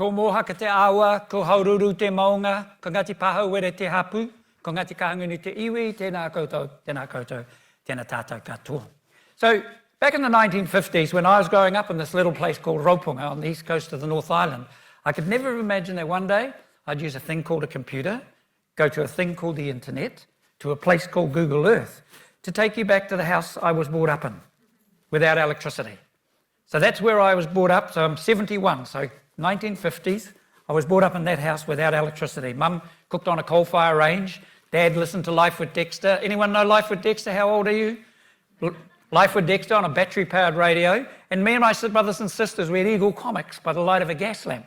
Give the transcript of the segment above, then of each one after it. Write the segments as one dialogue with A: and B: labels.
A: Ko mohaka te awa, ko haururu te maunga, ko ngati paha were te hapu, ko ngati kahangunu te iwi, tēnā koutou, tēnā tātou katoa. So, back in the 1950s, when I was growing up in this little place called Raupunga on the east coast of the North Island, I could never imagine that one day I'd use a thing called a computer, go to a thing called the internet, to a place called Google Earth, to take you back to the house I was brought up in, without electricity. So that's where I was brought up, so I'm 71, so 1950s, I was brought up in that house without electricity. Mum cooked on a coal-fire range, Dad listened to Life with Dexter. Anyone know Life with Dexter? How old are you? Life with Dexter on a battery-powered radio. And me and my brothers and sisters read Eagle comics by the light of a gas lamp.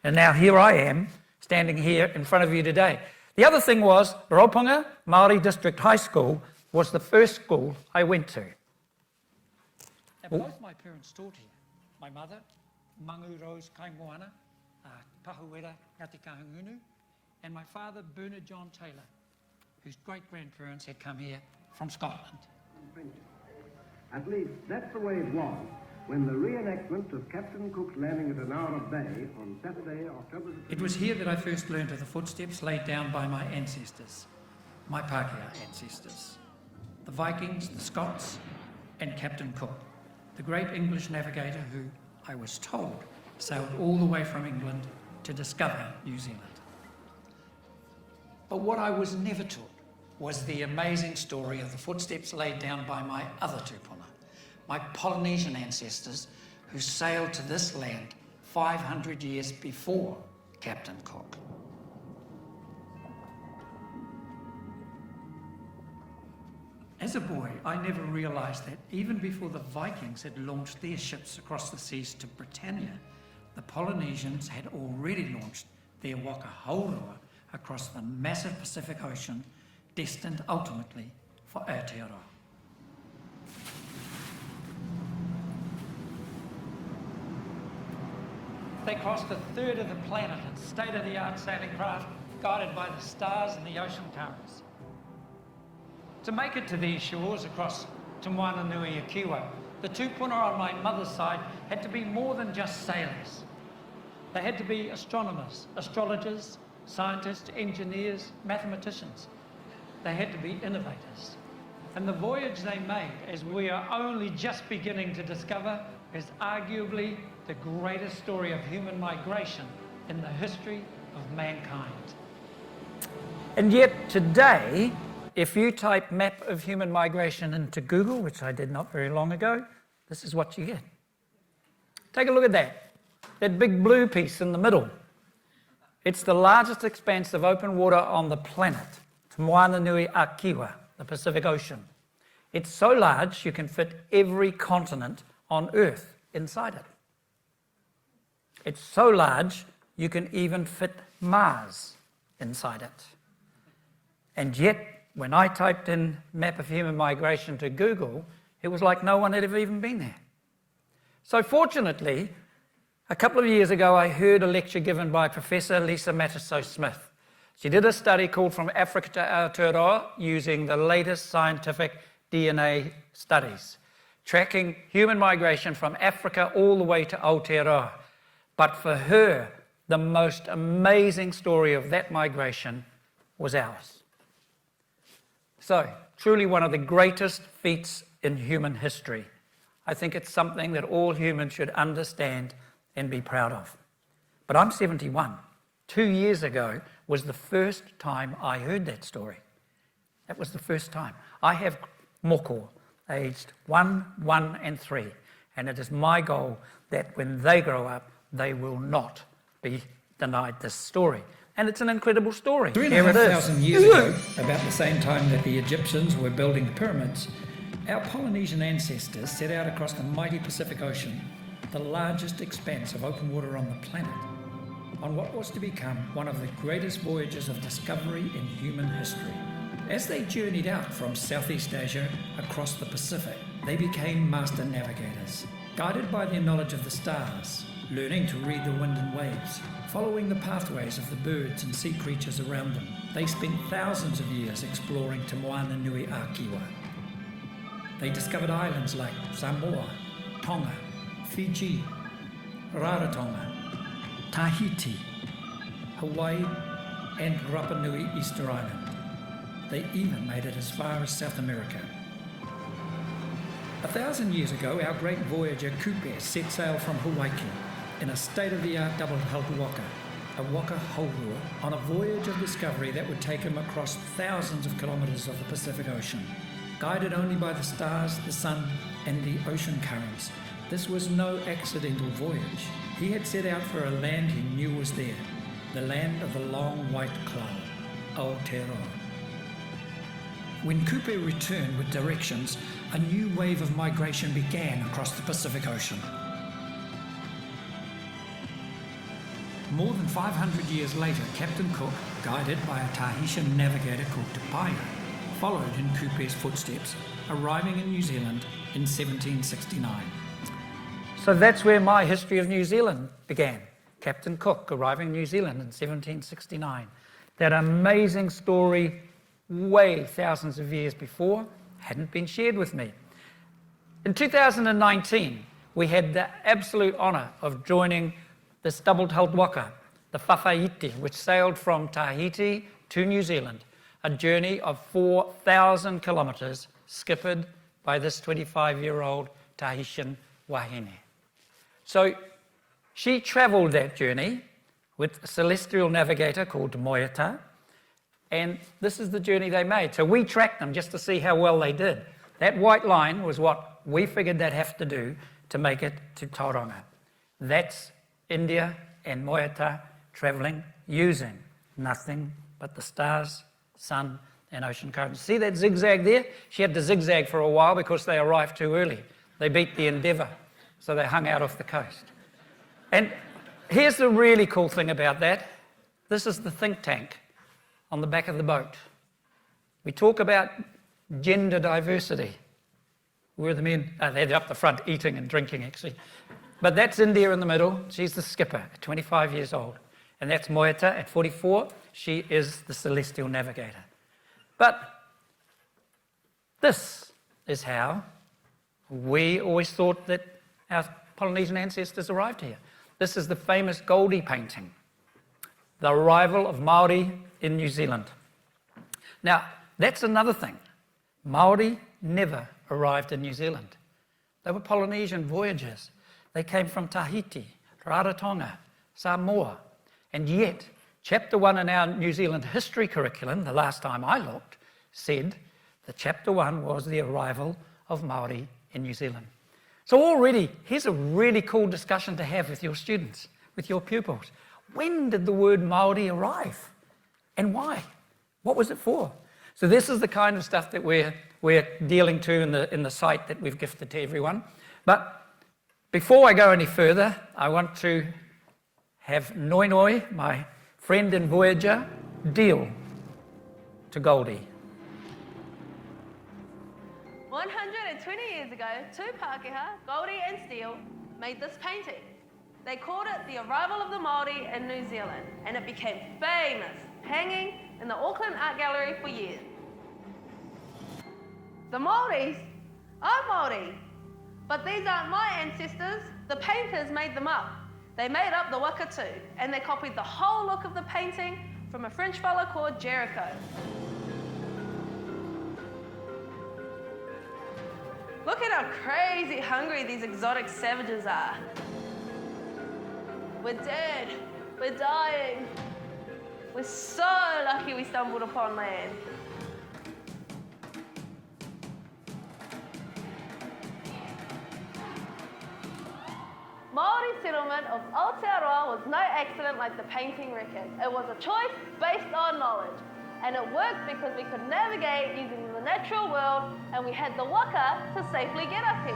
A: And now here I am, standing here in front of you today. The other thing was, Raupunga Māori District High School was the first school I went to. Now, both my parents taught here. My mother, Mangu Rose Kaimoana, Pahuera Ngati Kahungunu, and my father, Bernard John Taylor, whose great-grandparents had come here from Scotland.
B: At least that's the way it was when the reenactment of Captain Cook's landing at Noenoe Bay on Saturday, October the 20th.
A: It was here that I first learned of the footsteps laid down by my ancestors, my Pākehā ancestors, the Vikings, the Scots, and Captain Cook, the great English navigator who, I was told, sailed all the way from England to discover New Zealand. But what I was never taught was the amazing story of the footsteps laid down by my other tupuna, my Polynesian ancestors who sailed to this land 500 years before Captain Cook. As a boy, I never realised that even before the Vikings had launched their ships across the seas to Britannia, the Polynesians had already launched their waka haurua across the massive Pacific Ocean, destined ultimately for Aotearoa. They crossed a third of the planet in state-of-the-art sailing craft, guided by the stars and the ocean currents. To make it to these shores across Te Moana Nui a Kiwa, the tupuna on my mother's side had to be more than just sailors. They had to be astronomers, astrologers, scientists, engineers, mathematicians. They had to be innovators. And the voyage they made, as we are only just beginning to discover, is arguably the greatest story of human migration in the history of mankind. And yet today, if you type map of human migration into Google, which I did not very long ago, this is what you get. Take a look at that big blue piece in the middle. It's the largest expanse of open water on the planet, Te Moana Nui a Kiwa, the Pacific Ocean. It's so large you can fit every continent on Earth inside it. It's so large you can even fit Mars inside it. And yet, when I typed in map of human migration to Google, it was like no one had ever even been there. So fortunately, a couple of years ago, I heard a lecture given by Professor Lisa Matisoe-Smith. She did a study called From Africa to Aotearoa using the latest scientific DNA studies, tracking human migration from Africa all the way to Aotearoa. But for her, the most amazing story of that migration was ours. So, truly one of the greatest feats in human history. I think it's something that all humans should understand and be proud of. But I'm 71. 2 years ago was the first time I heard that story. That was the first time. I have moko, aged 1, 1 and 3, and it is my goal that when they grow up, they will not be denied this story. And it's an incredible story.
C: 3,500 years ago, about the same time that the Egyptians were building the pyramids, our Polynesian ancestors set out across the mighty Pacific Ocean, the largest expanse of open water on the planet, on what was to become one of the greatest voyages of discovery in human history. As they journeyed out from Southeast Asia across the Pacific, they became master navigators, guided by their knowledge of the stars, learning to read the wind and waves, following the pathways of the birds and sea creatures around them. They spent thousands of years exploring Te Moana Nui a Kiwa. They discovered islands like Samoa, Tonga, Fiji, Rarotonga, Tahiti, Hawaii, and Rapa Nui Easter Island. They even made it as far as South America. 1,000 years ago, our great voyager Kupe set sail from Hawaii in a state-of-the-art double-hulled waka, a waka haurua, on a voyage of discovery that would take him across thousands of kilometres of the Pacific Ocean. Guided only by the stars, the sun, and the ocean currents, this was no accidental voyage. He had set out for a land he knew was there, the land of the long white cloud, Aotearoa. When Kupe returned with directions, a new wave of migration began across the Pacific Ocean. More than 500 years later, Captain Cook, guided by a Tahitian navigator called Tupaia, followed in Kupe's footsteps, arriving in New Zealand in 1769. So that's where my history of New Zealand began. Captain Cook arriving in New Zealand in 1769. That amazing story, way thousands of years before, hadn't been shared with me. In 2019, we had the absolute honour of joining this double-hulled waka, the Whawhaiti, which sailed from Tahiti to New Zealand, a journey of 4,000 kilometres skippered by this 25-year-old Tahitian wahine. So she travelled that journey with a celestial navigator called Moeta, and this is the journey they made. So we tracked them just to see how well they did. That white line was what we figured they'd have to do to make it to Tauranga. That's India and Moeta travelling using nothing but the stars, sun, and ocean currents. See that zigzag there? She had to zigzag for a while because they arrived too early. They beat the Endeavour, so they hung out off the coast. And here's the really cool thing about that. This is the think tank on the back of the boat. We talk about gender diversity. Where are the men? They're up the front eating and drinking, actually. But that's India in the middle. She's the skipper at 25 years old. And that's Moeta at 44. She is the celestial navigator. But this is how we always thought that our Polynesian ancestors arrived here. This is the famous Goldie painting, the arrival of Māori in New Zealand. Now, that's another thing. Māori never arrived in New Zealand. They were Polynesian voyagers. They came from Tahiti, Rarotonga, Samoa. And yet, Chapter 1 in our New Zealand history curriculum, the last time I looked, said that Chapter 1 was the arrival of Māori in New Zealand. So already, here's a really cool discussion to have with your students, with your pupils. When did the word Māori arrive? And why? What was it for? So this is the kind of stuff that we're dealing to in the site that we've gifted to everyone. But before I go any further, I want to have Noenoe, my friend and voyager, deal to Goldie.
D: 120 years ago, two Pākehā, Goldie and Steele, made this painting. They called it The Arrival of the Māori in New Zealand, and it became famous, hanging in the Auckland Art Gallery for years. The Māoris are Māori, but these aren't my ancestors. The painters made them up. They made up the waka too, and they copied the whole look of the painting from a French fella called Jericho. Look at how crazy hungry these exotic savages are. We're dead. We're dying. We're so lucky we stumbled upon land. Māori settlement of Aotearoa was no accident like the painting record. It was a choice based on knowledge. And it worked because we could navigate using the natural world, and we had the waka to safely get us here.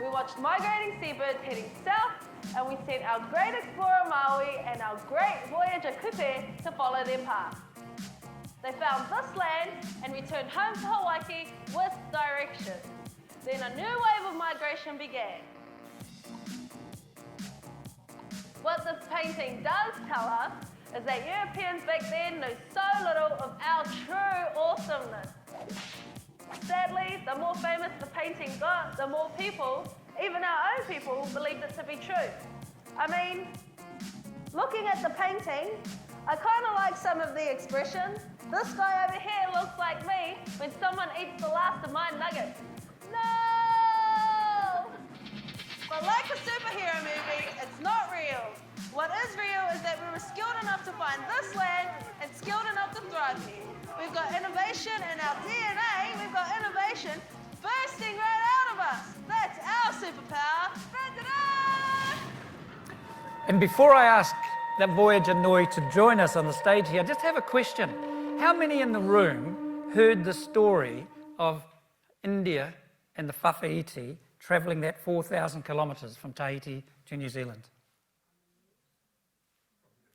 D: We watched migrating seabirds heading south, and we sent our great explorer Maui and our great voyager Kupe to follow their path. They found this land and returned home to Hawaii with directions. Then a new wave of migration began. What this painting does tell us is that Europeans back then knew so little of our true awesomeness. Sadly, the more famous the painting got, the more people, even our own people, believed it to be true. I mean, Looking at the painting, I kind of like some of the expressions. This guy over here looks like me when someone eats the last of my nuggets. No! But like a superhero movie, it's not real. What is real is that we were skilled enough to find this land and skilled enough to thrive here. We've got innovation in our DNA. We've got innovation bursting right out of us. That's our superpower. Da-da-da!
C: And before I ask that Voyager Noi to join us on the stage here, I just have a question. How many in the room heard the story of India and the Whawhaiti travelling that 4,000 kilometres from Tahiti to New Zealand?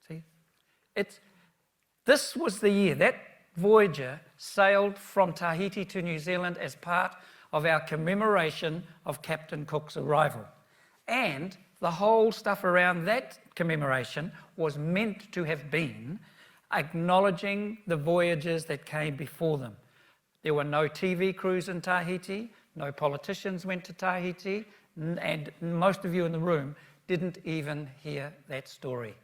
C: See? This was the year that Voyager sailed from Tahiti to New Zealand as part of our commemoration of Captain Cook's arrival. And the whole stuff around that commemoration was meant to have been acknowledging the voyages that came before them. There were no TV crews in Tahiti, no politicians went to Tahiti, and most of you in the room didn't even hear that story.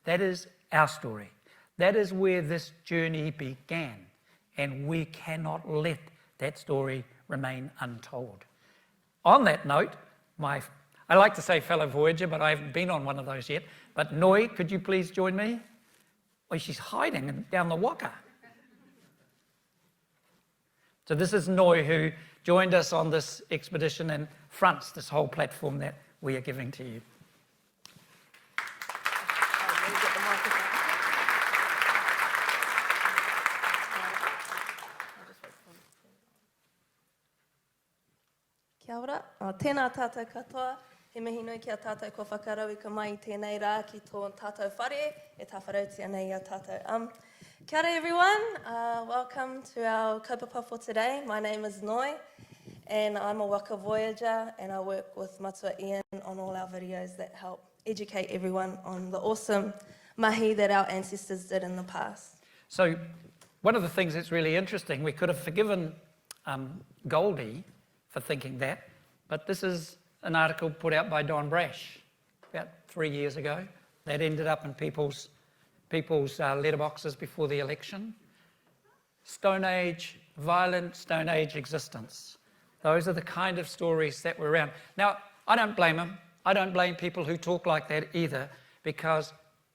C: That is our story. That is where this journey began, and we cannot let that story remain untold. On that note, I like to say fellow Voyager, but I haven't been on one of those yet, but Noi, could you please join me? Oh, she's hiding down the waka. So this is Noi, who joined us on this expedition and fronts this whole platform that we are giving to you.
E: Kia ora. Tēnā tātou katoa. He mihi nui ki a tātou ko whakarau I ka mai tēnei rā ki tō tātou whare, e tā wharautia nei a tātou. Kia ora everyone. Welcome to our kaupapa for today. My name is Noi, and I'm a waka Voyager, and I work with Matua Ian on all our videos that help educate everyone on the awesome mahi that our ancestors did in the past.
C: So one of the things that's really interesting, we could have forgiven Goldie for thinking that, but this is an article put out by Don Brash about 3 years ago that ended up in people's letterboxes before the election. Stone Age, violent Stone Age existence. Those are the kind of stories that were around. Now, I don't blame them. I don't blame people who talk like that either, because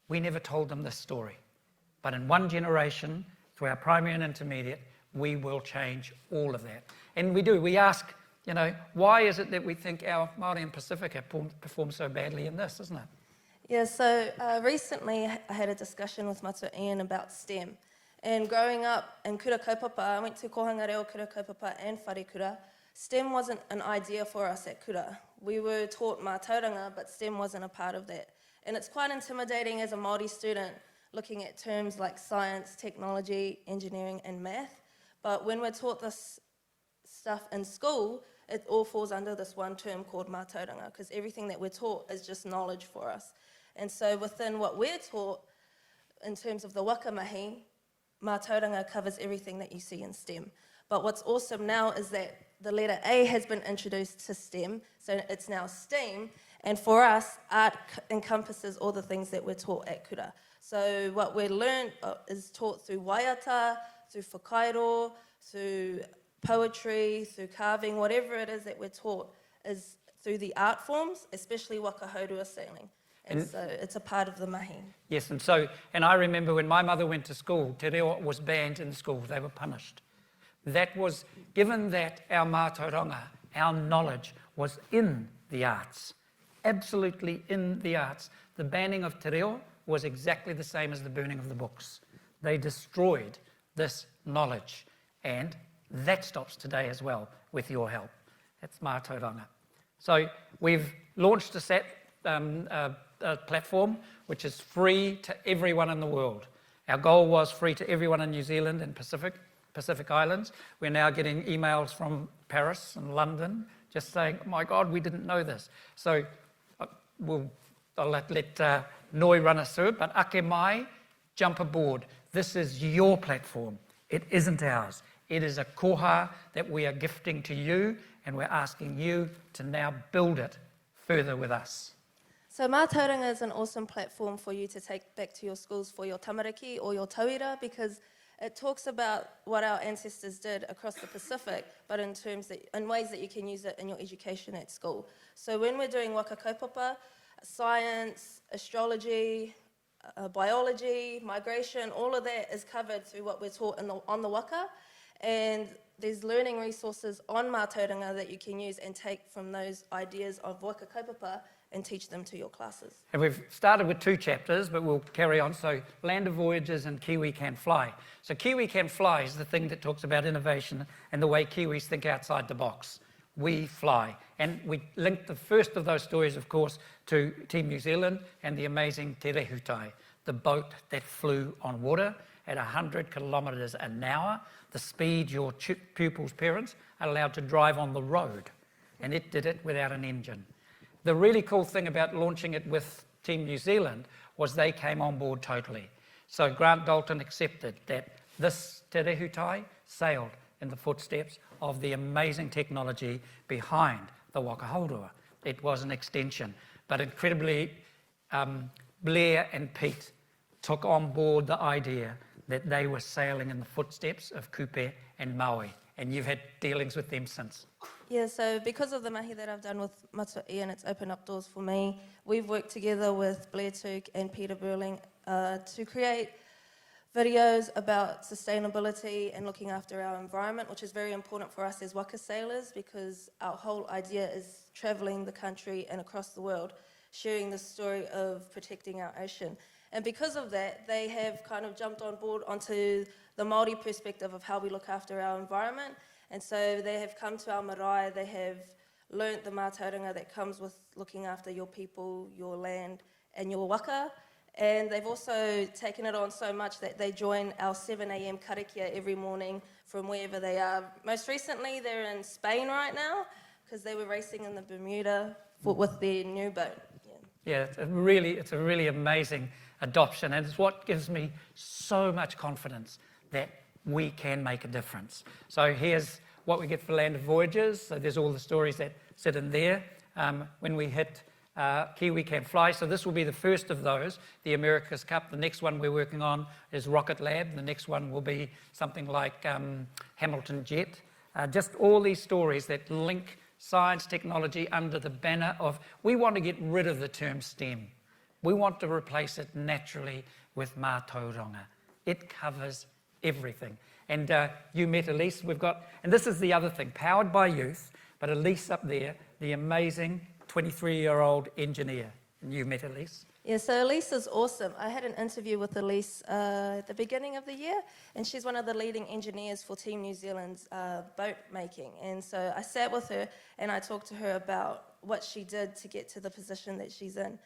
C: we never told them this story. But in one generation, through our primary and intermediate, we will change all of that. And we do. We ask, why is it that we think our Māori and Pacifica perform so badly in this, isn't it?
E: Yeah, so recently I had a discussion with Matua Ian about STEM. And growing up in Kura Kaupapa, I went to Kohanga Reo Kura Kaupapa and Wharekura. STEM wasn't an idea for us at Kura. We were taught mātauranga, but STEM wasn't a part of that. And it's quite intimidating as a Māori student looking at terms like science, technology, engineering and math. But when we're taught this stuff in school, it all falls under this one term called mātauranga, because everything that we're taught is just knowledge for us. And so within what we're taught, in terms of the waka mahi, mātauranga covers everything that you see in STEM. But what's awesome now is that the letter A has been introduced to STEM, so it's now STEAM, and for us, art encompasses all the things that we're taught at Kura. So what we're learned is taught through waiata, through whakairo, through poetry, through carving, whatever it is that we're taught is through the art forms, especially waka haurua sailing. And so it's a part of the mahi.
C: Yes, and I remember when my mother went to school, te reo was banned in school, they were punished. That was, given that our mātauranga, our knowledge was in the arts, absolutely in the arts, the banning of te reo was exactly the same as the burning of the books. They destroyed this knowledge, and that stops today as well with your help. That's mātauranga. So we've launched a platform which is free to everyone in the world. Our goal was free to everyone in New Zealand and Pacific Islands. We're now getting emails from Paris and London just saying, oh my God, we didn't know this. So I'll let Noi run us through it, but ake mai, jump aboard. This is your platform. It isn't ours. It is a koha that we are gifting to you, and we're asking you to now build it further with us.
E: So Mātauranga is an awesome platform for you to take back to your schools for your tamariki or your tauira, because it talks about what our ancestors did across the Pacific, but in ways that you can use it in your education at school. So when we're doing waka kaupapa, science, astrology, biology, migration, all of that is covered through what we're taught on the waka, and there's learning resources on Mātauranga that you can use and take from those ideas of waka kaupapa and teach them to your classes.
C: And we've started with 2 chapters, but we'll carry on. So Land of Voyages and Kiwi Can Fly. So Kiwi Can Fly is the thing that talks about innovation and the way Kiwis think outside the box. We fly. And we linked the first of those stories, of course, to Team New Zealand and the amazing Te Rehutai, the boat that flew on water at 100 kilometres an hour, the speed your pupils' parents are allowed to drive on the road. And it did it without an engine. The really cool thing about launching it with Team New Zealand was they came on board totally. So Grant Dalton accepted that this Te Rehutai sailed in the footsteps of the amazing technology behind the Waka Haurua. It was an extension, but incredibly, Blair and Pete took on board the idea that they were sailing in the footsteps of Kupe and Maui, and you've had dealings with them since.
E: Yeah, so because of the mahi that I've done with Matua Ian, it's opened up doors for me. We've worked together with Blair Tuke and Peter Burling to create videos about sustainability and looking after our environment, which is very important for us as waka sailors, because our whole idea is travelling the country and across the world, sharing the story of protecting our ocean. And because of that, they have kind of jumped on board onto the Māori perspective of how we look after our environment. And so they have come to our marae, they have learnt the mātauranga that comes with looking after your people, your land and your waka. And they've also taken it on so much that they join our 7 a.m. karakia every morning from wherever they are. Most recently, they're in Spain right now because they were racing in the Bermuda with their new boat.
C: Yeah, it's a really amazing adoption, and it's what gives me so much confidence that we can make a difference. So here's what we get for Land of Voyages. So there's all the stories that sit in there. When we hit Kiwi Can Fly, so this will be the first of those, the America's Cup. The next one we're working on is Rocket Lab. The next one will be something like Hamilton Jet. Just all these stories that link science, technology under the banner of, we want to get rid of the term STEM. We want to replace it naturally with Mātauranga. It covers everything. And you met Elise, and this is the other thing, powered by youth, but Elise up there, the amazing 23-year-old engineer. And you met Elise?
E: Yeah, so Elise is awesome. I had an interview with Elise at the beginning of the year, and she's one of the leading engineers for Team New Zealand's boat making. And so I sat with her and I talked to her about what she did to get to the position that she's in.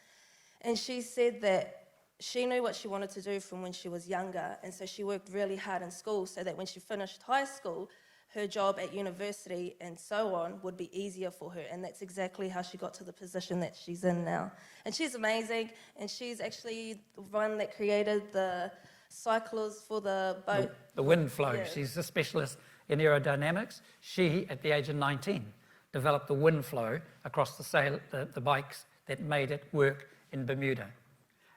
E: And she said that she knew what she wanted to do from when she was younger, and so she worked really hard in school so that when she finished high school, her job at university and so on would be easier for her, and that's exactly how she got to the position that she's in now. And she's amazing, and she's actually the one that created the cyclers for the boat.
C: The wind flow.
E: Yeah.
C: She's a specialist in aerodynamics. She, at the age of 19, developed the wind flow across the bikes that made it work in Bermuda.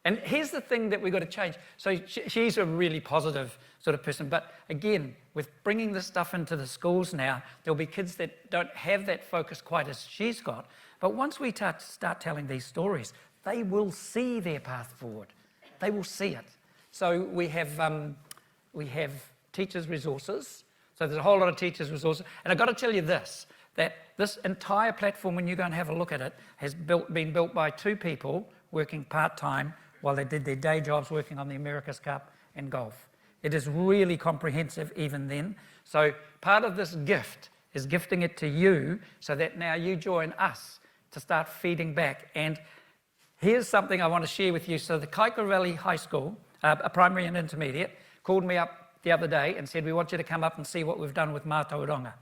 C: And here's the thing that we've got to change. So she's a really positive sort of person, but again, with bringing this stuff into the schools now, there'll be kids that don't have that focus quite as she's got, but once we start telling these stories, they will see their path forward. They will see it. So we have teachers' resources. So there's a whole lot of teachers' resources. And I've got to tell you this, that this entire platform, when you go and have a look at it, has been built by 2 people working part-time while they did their day jobs working on the America's Cup and golf. It is really comprehensive even then. So part of this gift is gifting it to you so that now you join us to start feeding back. And here's something I want to share with you. So the Kaikoura Valley High School, a primary and intermediate, called me up the other day and said, we want you to come up and see what we've done with Mātauranga.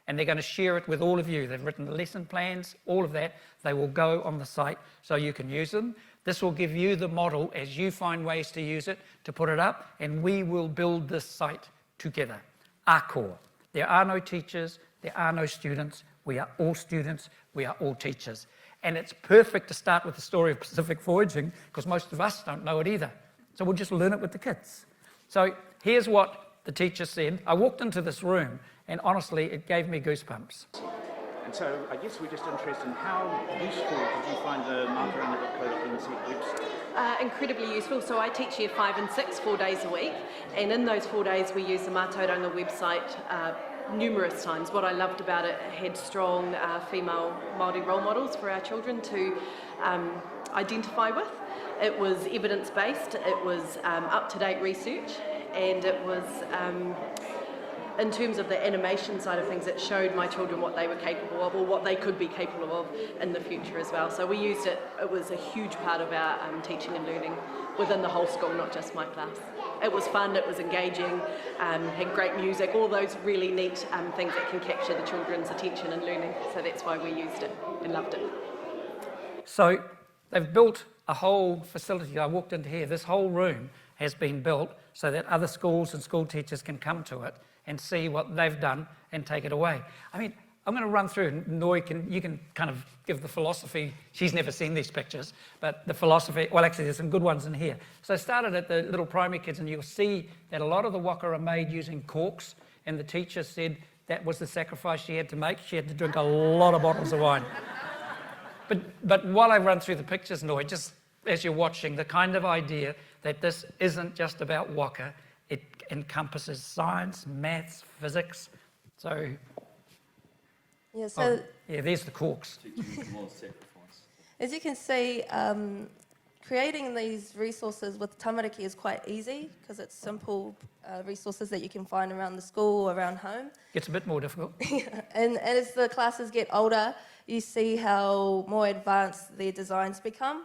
C: And they're going to share it with all of you. They've written the lesson plans, all of that. They will go on the site so you can use them. This will give you the model as you find ways to use it, to put it up, and we will build this site together. Āko. There are no teachers, there are no students. We are all students, we are all teachers. And it's perfect to start with the story of Pacific voyaging because most of us don't know it either. So we'll just learn it with the kids. So here's what the teacher said. I walked into this room and honestly, it gave me goosebumps.
F: And so I guess we're just interested in how useful did you find the mātauranga.co.nz website?
G: Incredibly useful. So I teach year 5 and 6 4 days a week, and in those 4 days we use the Mātauranga website numerous times. What I loved about it had strong female Māori role models for our children to identify with. It was evidence-based, it was up-to-date research, and it was in terms of the animation side of things, it showed my children what they were capable of or what they could be capable of in the future as well. So we used it, it was a huge part of our teaching and learning within the whole school, not just my class. It was fun, it was engaging, had great music, all those really neat things that can capture the children's attention and learning. So that's why we used it and loved it.
C: So they've built a whole facility. I walked into here, this whole room has been built so that other schools and school teachers can come to it and see what they've done and take it away. I mean, I'm going to run through, Noe, you can kind of give the philosophy. She's never seen these pictures, but the philosophy, well, actually, there's some good ones in here. So I started at the little primary kids, and you'll see that a lot of the waka are made using corks, and the teacher said that was the sacrifice she had to make. She had to drink a lot of bottles of wine. But while I run through the pictures, Noe, just as you're watching, the kind of idea that this isn't just about waka, it encompasses science, maths, physics. So,
E: Yeah, so
C: yeah, there's the corks.
E: as you can see, creating these resources with tamariki is quite easy because it's simple resources that you can find around the school or around home.
C: Gets a bit more difficult.
E: And as the classes get older, you see how more advanced their designs become,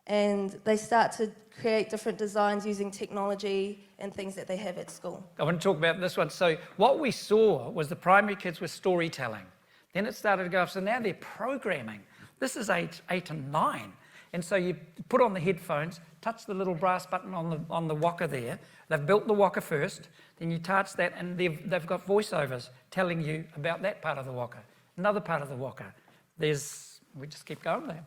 E: and they start to create different designs using technology and things that they have at school.
C: I want to talk about this one. So what we saw was the primary kids were storytelling. Then it started to go up, so now they're programming. This is age 8 and 9. And so you put on the headphones, touch the little brass button on the waka there. They've built the waka first, then you touch that, and they've got voiceovers telling you about that part of the waka, another part of the waka. We just keep going there.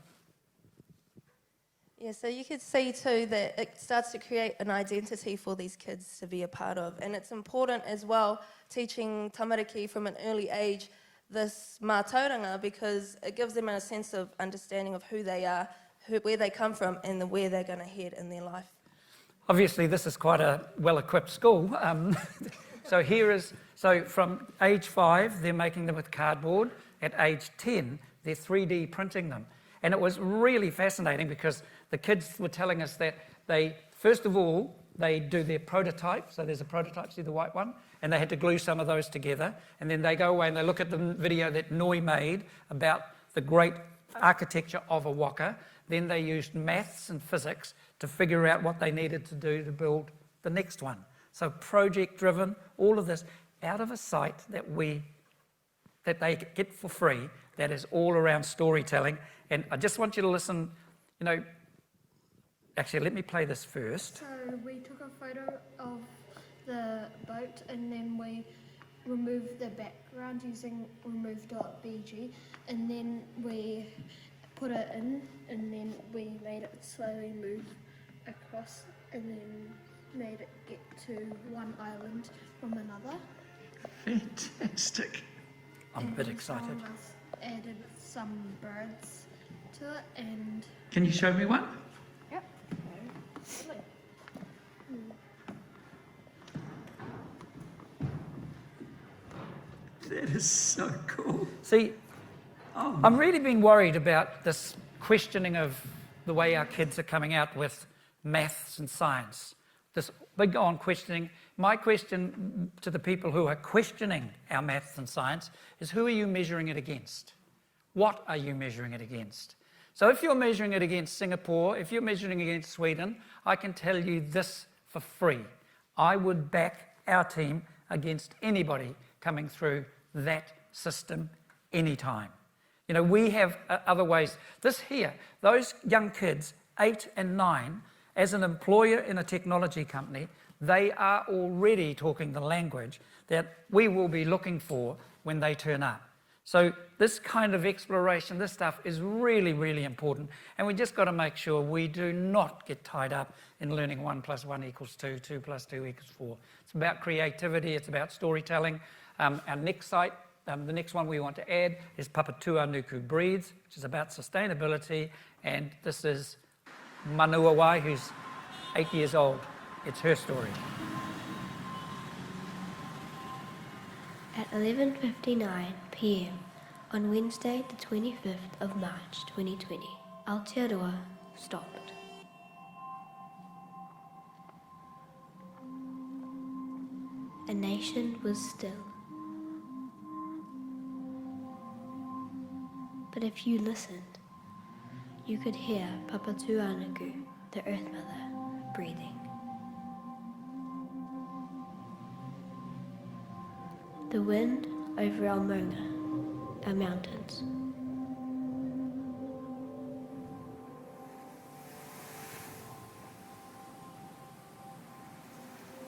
E: Yeah, so you could see too that it starts to create an identity for these kids to be a part of. And it's important as well, teaching tamariki from an early age, this mātauranga, because it gives them a sense of understanding of who they are, where they come from, and where they're going to head in their life.
C: Obviously, this is quite a well-equipped school. So from age 5, they're making them with cardboard. At age 10, they're 3D printing them. And it was really fascinating because the kids were telling us that first of all, they do their prototype. So there's a prototype, see the white one? And they had to glue some of those together. And then they go away and they look at the video that Noe made about the great architecture of a waka. Then they used maths and physics to figure out what they needed to do to build the next one. So project-driven, all of this out of a site that they get for free that is all around storytelling. And I just want you to listen, actually, let me play this first.
H: So we took a photo of the boat and then we removed the background using remove.bg, and then we put it in, and then we made it slowly move across, and then made it get to one island from another.
C: Fantastic. I'm a bit excited.
H: Some of us added some birds to it, and
C: Can you show me one?
H: yep.
C: That is so cool. See, I'm really been worried about this questioning of the way our kids are coming out with maths and science. This big on questioning. My question to the people who are questioning our maths and science is, who are you measuring it against? What are you measuring it against? So if you're measuring it against Singapore, if you're measuring it against Sweden, I can tell you this for free. I would back our team against anybody coming through that system anytime. We have other ways. This here, those young kids, 8 and 9, as an employer in a technology company, they are already talking the language that we will be looking for when they turn up. So this kind of exploration, this stuff is really, really important. And we just got to make sure we do not get tied up in learning 1 + 1 = 2, 2 + 2 = 4. It's about creativity, it's about storytelling. Our next site, the next one we want to add is Papatūānuku Breeds, which is about sustainability. And this is Manuawai, who's 8 years old. It's her story.
I: At 11:59 p.m. on Wednesday the 25th of March 2020, Aotearoa stopped. A nation was still. But if you listened, you could hear Papatūānuku, the Earth Mother, breathing. The wind over our maunga, our mountains.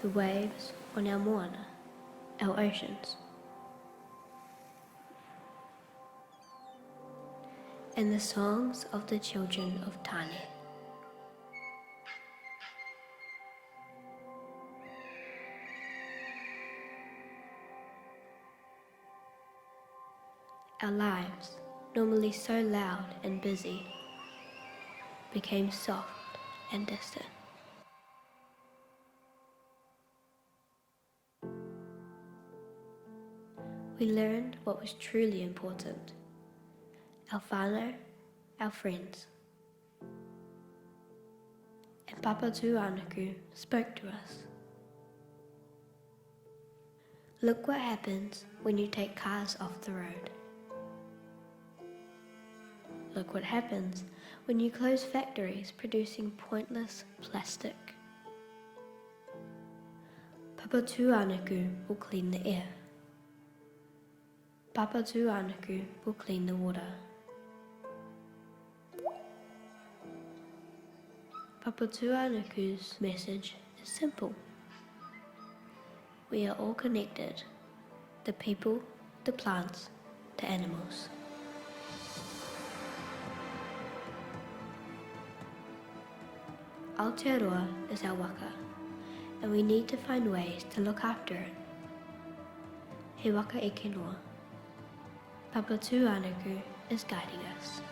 I: The waves on our moana, our oceans. And the songs of the children of Tāne. Our lives, normally so loud and busy, became soft and distant. We learned what was truly important. Our whānau, our friends. And Papatūānuku spoke to us. Look what happens when you take cars off the road. Look what happens when you close factories producing pointless plastic. Papatūānuku will clean the air. Papatūānuku will clean the water. Papatūānuku's message is simple. We are all connected. The people, the plants, the animals. Aotearoa is our waka, and we need to find ways to look after it. He waka eke noa. Papatūānuku is guiding us.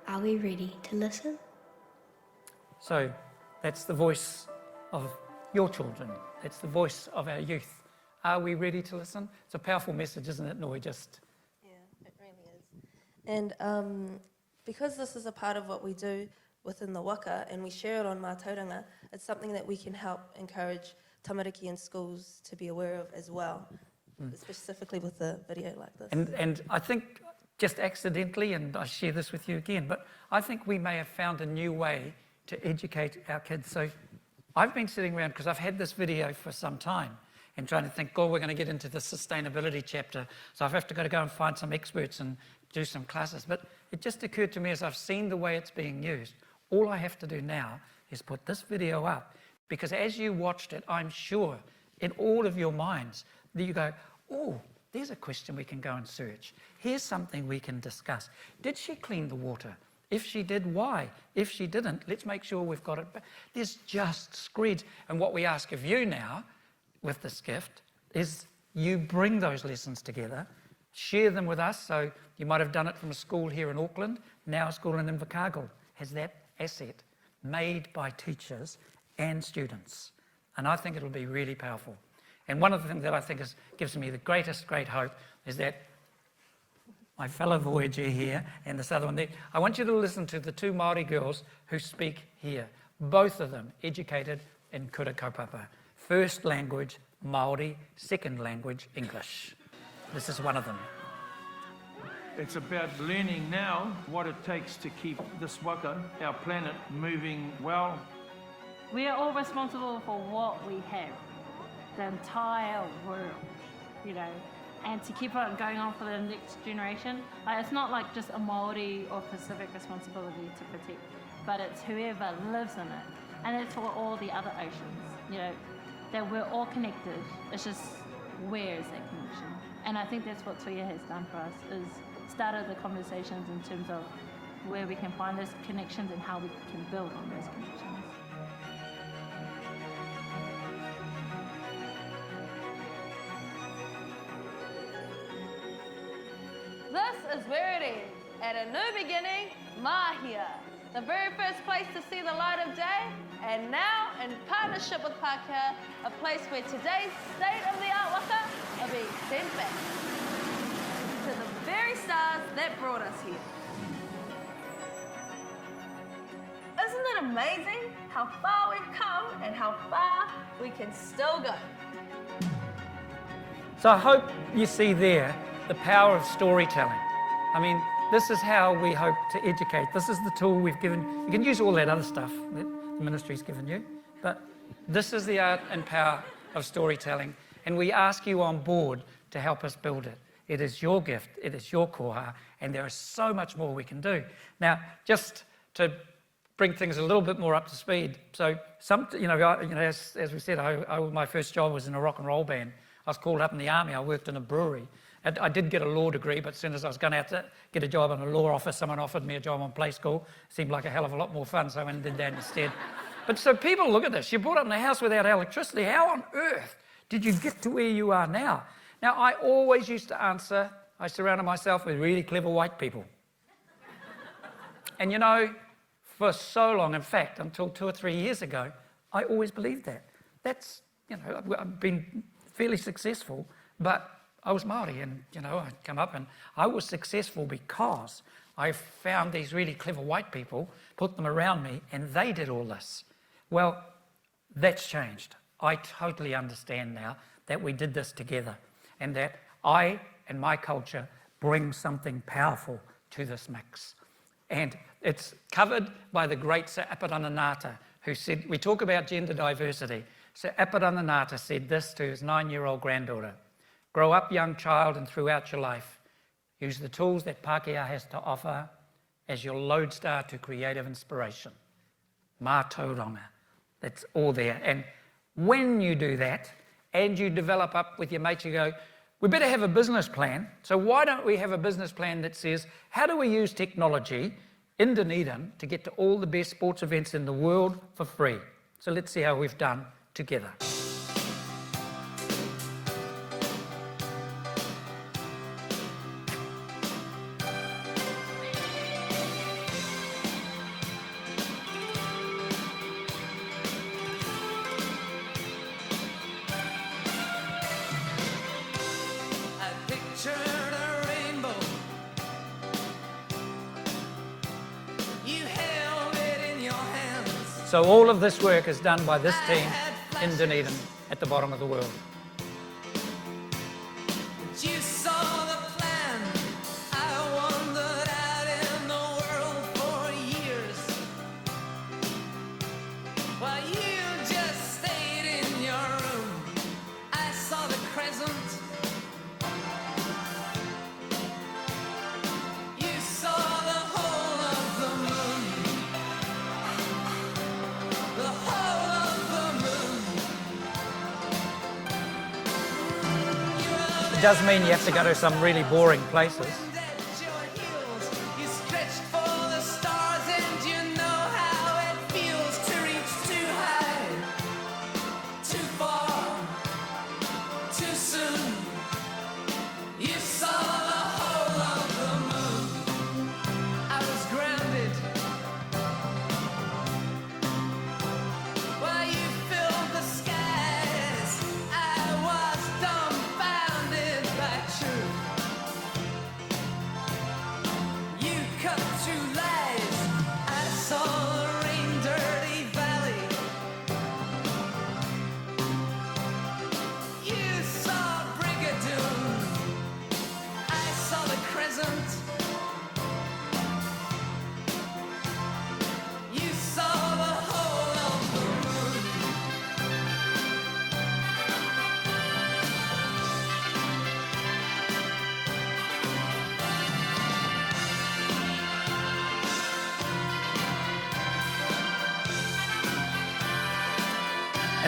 I: Are we ready to listen?
C: So that's the voice of your children. It's the voice of our youth. Are we ready to listen? It's a powerful message, isn't it, Noe? Just
E: Yeah, it really is. And because this is a part of what we do within the waka and we share it on mātauranga, it's something that we can help encourage tamariki in schools to be aware of as well, specifically with a video like this.
C: And I think just accidentally, and I share this with you again, but I think we may have found a new way to educate our kids. So I've been sitting around, because I've had this video for some time, and trying to think, oh, we're going to get into the sustainability chapter, so I've have to go and find some experts and do some classes. But it just occurred to me as I've seen the way it's being used, all I have to do now is put this video up, because as you watched it, I'm sure in all of your minds that you go, oh, there's a question we can go and search. Here's something we can discuss. Did she clean the water? If she did, why? If she didn't, let's make sure we've got it back. There's just screeds. And what we ask of you now with this gift is you bring those lessons together, share them with us. So you might have done it from a school here in Auckland. Now a school in Invercargill has that asset made by teachers and students. And I think it'll be really powerful. And one of the things that I think gives me the great hope is that my fellow Voyager here and this other one there, I want you to listen to the two Māori girls who speak here. Both of them educated in kura kaupapa. First language, Māori. Second language, English. This is one of them.
J: It's about learning now what it takes to keep this waka, our planet, moving well.
K: We are all responsible for what we have, the entire world, and to keep it going on for the next generation. It's not like just a Māori or Pacific responsibility to protect, but it's whoever lives in it. And it's for all the other oceans, that we're all connected. It's just where is that connection? And I think that's what Tuia has done for us, is started the conversations in terms of where we can find those connections and how we can build on those connections.
D: This is where it is. At a new beginning, Mahia. The very first place to see the light of day, and now, in partnership with Pākehā, a place where today's state-of-the-art waka are being sent back to the very stars that brought us here. Isn't it amazing how far we've come and how far we can still go?
C: So I hope you see there the power of storytelling. I mean, this is how we hope to educate. This is the tool we've given. You can use all that other stuff that the ministry's given you, but this is the art and power of storytelling, and we ask you on board to help us build it. It is your gift, it is your koha, and there is so much more we can do. Now, just to bring things a little bit more up to speed. So, as we said, my first job was in a rock and roll band. I was called up in the army. I worked in a brewery. I did get a law degree, but as soon as I was going out to get a job in a law office, someone offered me a job on play school. Seemed like a hell of a lot more fun, so I went and did that instead. But so people look at this. You're brought up in a house without electricity. How on earth did you get to where you are now? Now, I always used to answer, I surrounded myself with really clever white people. And for so long, in fact, until 2 or 3 years ago, I always believed that. That's, I've been fairly successful, but I was Māori, and I'd come up and I was successful because I found these really clever white people, put them around me, and they did all this. Well, that's changed. I totally understand now that we did this together, and that I and my culture bring something powerful to this mix. And it's covered by the great Sir Apirananata, who said, we talk about gender diversity. Sir Apirananata said this to his 9-year-old granddaughter: grow up, young child, and throughout your life, use the tools that Pākehā has to offer as your lodestar to creative inspiration. Mā tauranga. That's all there. And when you do that, and you develop up with your mates, you go, we better have a business plan. So why don't we have a business plan that says, how do we use technology in Dunedin to get to all the best sports events in the world for free? So let's see how we've done together. So all of this work is done by this team in Dunedin at the bottom of the world.
L: You saw the plan. I wandered out in the world for years, while you just stayed in your room. I saw the crescent. You saw the whole of the moon. The whole of the moon.
C: It does mean you have to go to some really boring places.
L: You stretched for the stars, and you know how it feels to reach too high, too far, too soon. You saw the whole of the moon. I was grounded while you filled the skies. I was dumbfounded by truth.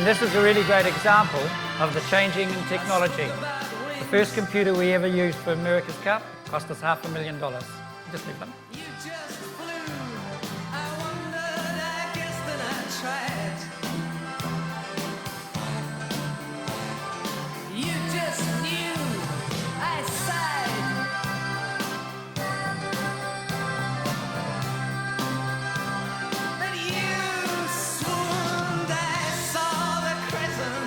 C: And this is a really great example of the changing in technology. The first computer we ever used for America's Cup cost us $500,000. Just leave them.
L: You just flew. I wondered, I guess that I tried. You just knew. I sighed. But you swooned. I saw the crescent.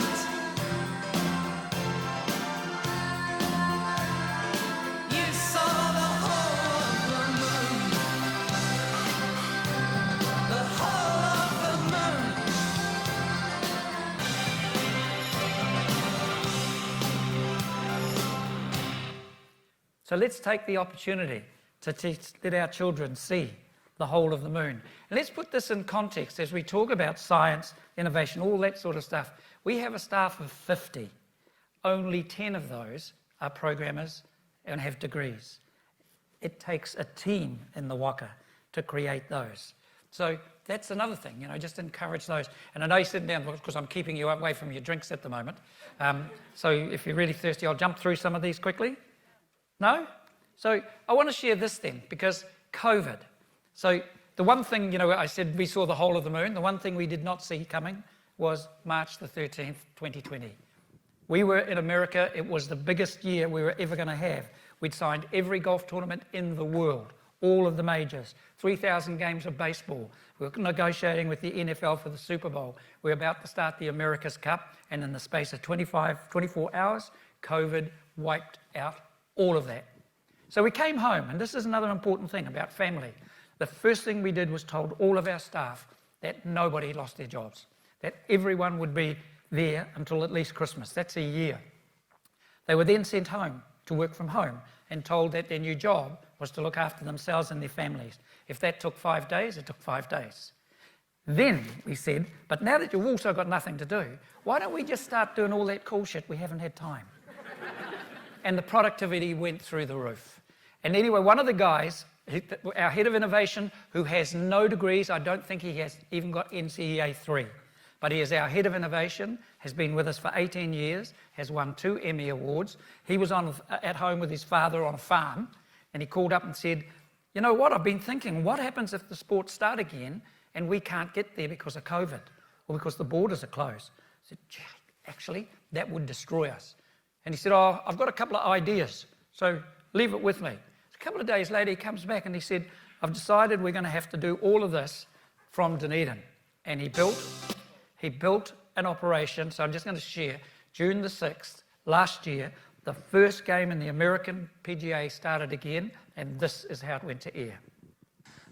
L: You saw the whole of the moon. The whole of the moon.
C: So let's take the opportunity to let our children see the whole of the moon. And let's put this in context as we talk about science, innovation, all that sort of stuff. We have a staff of 50. Only 10 of those are programmers and have degrees. It takes a team in the Waka to create those. So that's another thing, you know, just encourage those. And I know you're sitting down because I'm keeping you away from your drinks at the moment. So if you're really thirsty, I'll jump through some of these quickly. No? So I want to share this then, because COVID. So the one thing, you know, I said we saw the whole of the moon. The one thing we did not see coming was March the 13th, 2020. We were in America. It was the biggest year we were ever going to have. We'd signed every golf tournament in the world, all of the majors, 3,000 games of baseball. We were negotiating with the NFL for the Super Bowl. We were about to start the America's Cup, and in the space of 24 hours, COVID wiped out all of that. So we came home, and this is another important thing about family. The first thing we did was told all of our staff that nobody lost their jobs, that everyone would be there until at least Christmas. That's a year. They were then sent home to work from home and told that their new job was to look after themselves and their families. If that took 5 days, it took 5 days. Then we said, but now that you've also got nothing to do, why don't we just start doing all that cool shit we haven't had time? And the productivity went through the roof. And anyway, one of the guys, our head of innovation, who has no degrees, I don't think he has even got NCEA 3, but he is our head of innovation, has been with us for 18 years, has won 2 Emmy Awards. He was at home with his father on a farm, and he called up and said, you know what, I've been thinking, what happens if the sports start again and we can't get there because of COVID or because the borders are closed? I said, actually, that would destroy us. And he said, oh, I've got a couple of ideas, so leave it with me. A couple of days later, he comes back and he said, I've decided we're going to have to do all of this from Dunedin. And he built an operation, so I'm just going to share, June the 6th, last year, the first game in the American PGA started again, and this is how it went to air.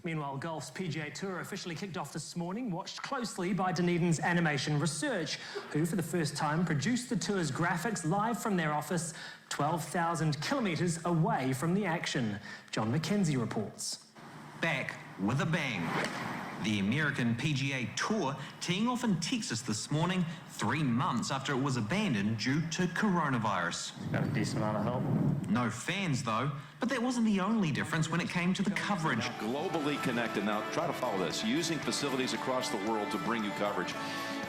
M: Meanwhile, golf's PGA Tour officially kicked off this morning, watched closely by Dunedin's Animation Research, who for the first time produced the tour's graphics live from their office 12,000 kilometres away from the action. John McKenzie reports.
N: Back with a bang. The American PGA Tour teeing off in Texas this morning, 3 months after it was abandoned due to coronavirus.
M: Got a decent amount of help.
N: No fans though, but that wasn't the only difference when it came to the coverage.
O: Globally connected. Now try to follow this. Using facilities across the world to bring you coverage.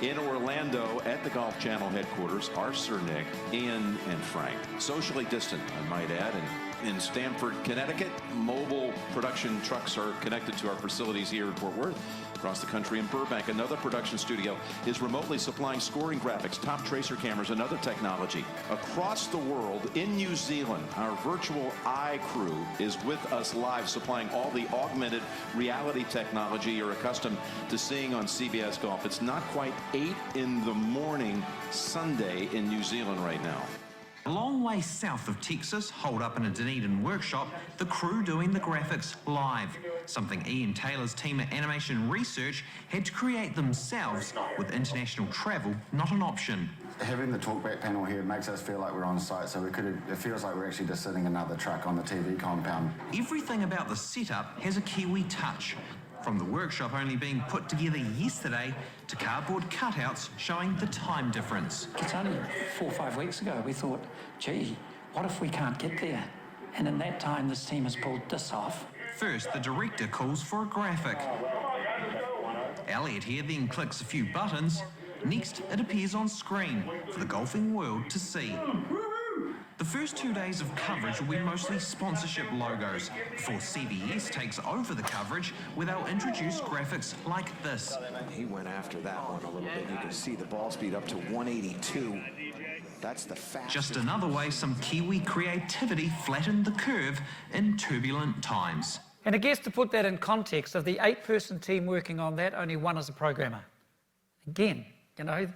O: In Orlando, at the Golf Channel headquarters, are Sir Nick, Ian, and Frank. Socially distant, I might add. And in Stamford, Connecticut, mobile production trucks are connected to our facilities here in Fort Worth. Across the country in Burbank, another production studio is remotely supplying scoring graphics, top tracer cameras, and other technology. Across the world, in New Zealand, our virtual eye crew is with us live, supplying all the augmented reality technology you're accustomed to seeing on CBS Golf. It's not quite 8 in the morning Sunday in New Zealand right now.
N: A long way south of Texas, holed up in a Dunedin workshop, the crew doing the graphics live, something Ian Taylor's team at Animation Research had to create themselves, with international travel not an option.
P: Having the talkback panel here makes us feel like we're on site, so it feels like we're actually just sitting another truck on the TV compound.
N: Everything about the setup has a Kiwi touch. From the workshop only being put together yesterday to cardboard cutouts showing the time difference.
C: It's only 4 or 5 weeks ago we thought, gee, what if we can't get there? And in that time, this team has pulled this off.
N: First, the director calls for a graphic. Elliot here then clicks a few buttons, Next, it appears on screen for the golfing world to see. The first 2 days of coverage will be mostly sponsorship logos, before CBS takes over the coverage where they'll introduce graphics like this.
Q: He went after that one a little bit. You can see the ball speed up to 182. That's the fastest.
N: Just another way some Kiwi creativity flattened the curve in turbulent times.
C: And I guess to put that in context, of the 8-person team working on that, only one is a programmer. Again, you know,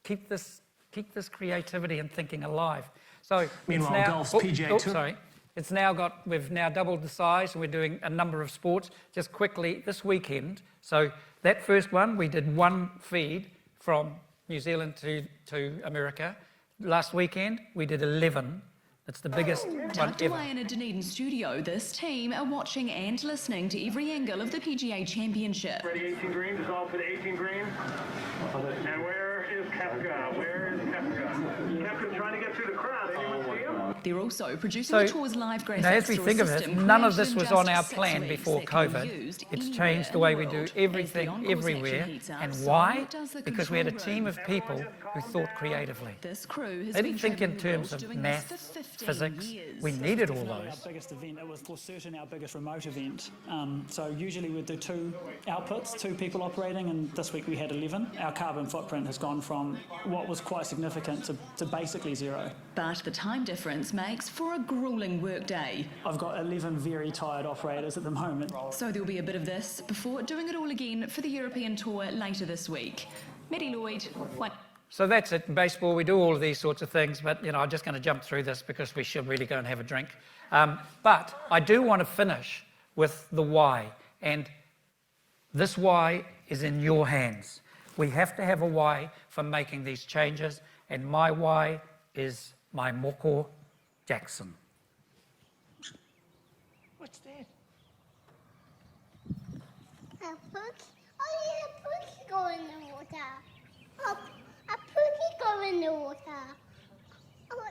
C: keep this creativity and thinking alive. So
M: meanwhile,
C: it's now,
M: golf's PGA Tour.
C: Sorry. It's now we've now doubled the size and we're doing a number of sports. Just quickly, this weekend, so that first one, we did one feed from New Zealand to America. Last weekend, we did 11. It's the biggest one
R: Tucked
C: ever.
R: away in a Dunedin studio, this team are watching and listening to every angle of the PGA Championship.
S: Ready 18 green, dissolve for the 18 green. And where is Kafka? Where is Kafka? Kafka's trying to get through the crowd. Anyone see him?
R: They're also producing the tour's live graphics.
C: Now, as we
R: through a
C: think of it,
R: system
C: none of
R: created
C: this
R: in
C: was
R: just
C: on our
R: 6
C: plan
R: weeks
C: before
R: that can be
C: COVID.
R: used
C: It's
R: anywhere
C: changed the
R: in
C: way
R: the
C: we do
R: world.
C: everything
R: As the on-course
C: everywhere.
R: action heats up,
C: And
R: so
C: why?
R: does the
C: Because we had a
R: control
C: team
R: room.
C: of people who thought creatively.
R: This crew has
C: They
R: been
C: didn't think in
R: travelling the
C: terms
R: world
C: of
R: doing
C: math,
R: this for 15
C: physics.
R: years.
C: We needed all
T: Definitely
C: those.
T: our biggest event. It was for certain our biggest remote event. So usually we do 2 outputs, 2 people operating, and this week we had 11. Our carbon footprint has gone from what was quite significant to basically 0.
R: But the time difference makes for a grueling workday.
T: I've got 11 very tired operators at the moment.
R: So there'll be a bit of this before doing it all again for the European Tour later this week. Maddie Lloyd, one.
C: So that's it. In baseball, we do all of these sorts of things, but, you know, I'm just going to jump through this because we should really go and have a drink. But I do want to finish with the why, and this why is in your hands. We have to have a why for making these changes, and my why is my moko Jackson.
L: What's that? A pookie? Oh, yeah, a pookie go in the water. Oh, a pookie go in the water. Oh,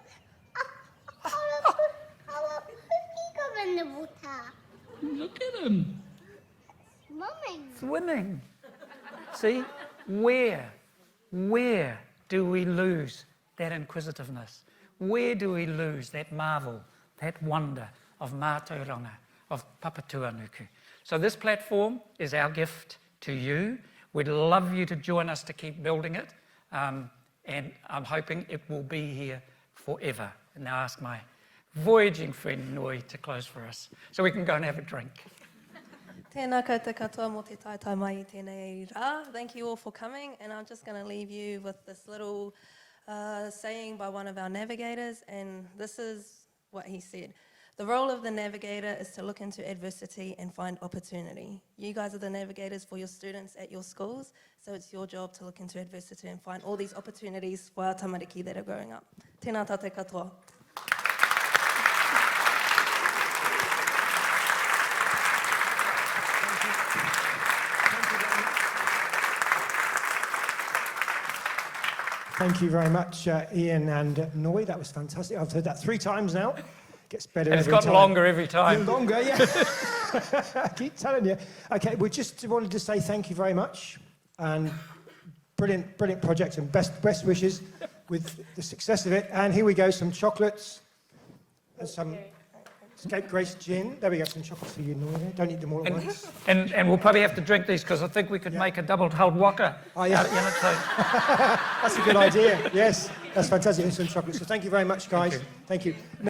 L: a pookie go in the water.
C: Look at him.
L: Swimming.
C: Swimming. See, where do we lose that inquisitiveness? Where do we lose that marvel, that wonder of mātauranga, of papatuanuku? So this platform is our gift to you. We'd love you to join us to keep building it, and I'm hoping it will be here forever. And now I ask my voyaging friend Noi to close for us, so we can go and have a drink.
E: Tēnā koutou katoa mō te taitai mai I tēnei rā. Thank you all for coming, and I'm just going to leave you with this little saying by one of our navigators, and this is what he said. The role of the navigator is to look into adversity and find opportunity. You guys are the navigators for your students at your schools, so it's your job to look into adversity and find all these opportunities for our tamariki that are growing up. Tēnā tātou katoa.
U: Thank you very much, Ian and Noi. That was fantastic. I've heard that 3 times now. Gets better
C: And
U: every
C: it's
U: time.
C: got longer every time.
U: Longer, yeah. I keep telling you. Okay, we just wanted to say thank you very much. And brilliant project, and best wishes with the success of it. And here we go, some chocolates and some Scapegrace gin. There we go, some chocolates for you, Noi. Don't eat them all at once.
C: And we'll probably have to drink these because I think we could make a double-hulled waka.
U: Oh, yeah.
C: So.
U: That's a good idea. Yes, that's fantastic. And some chocolates. So thank you very much, guys. Thank you.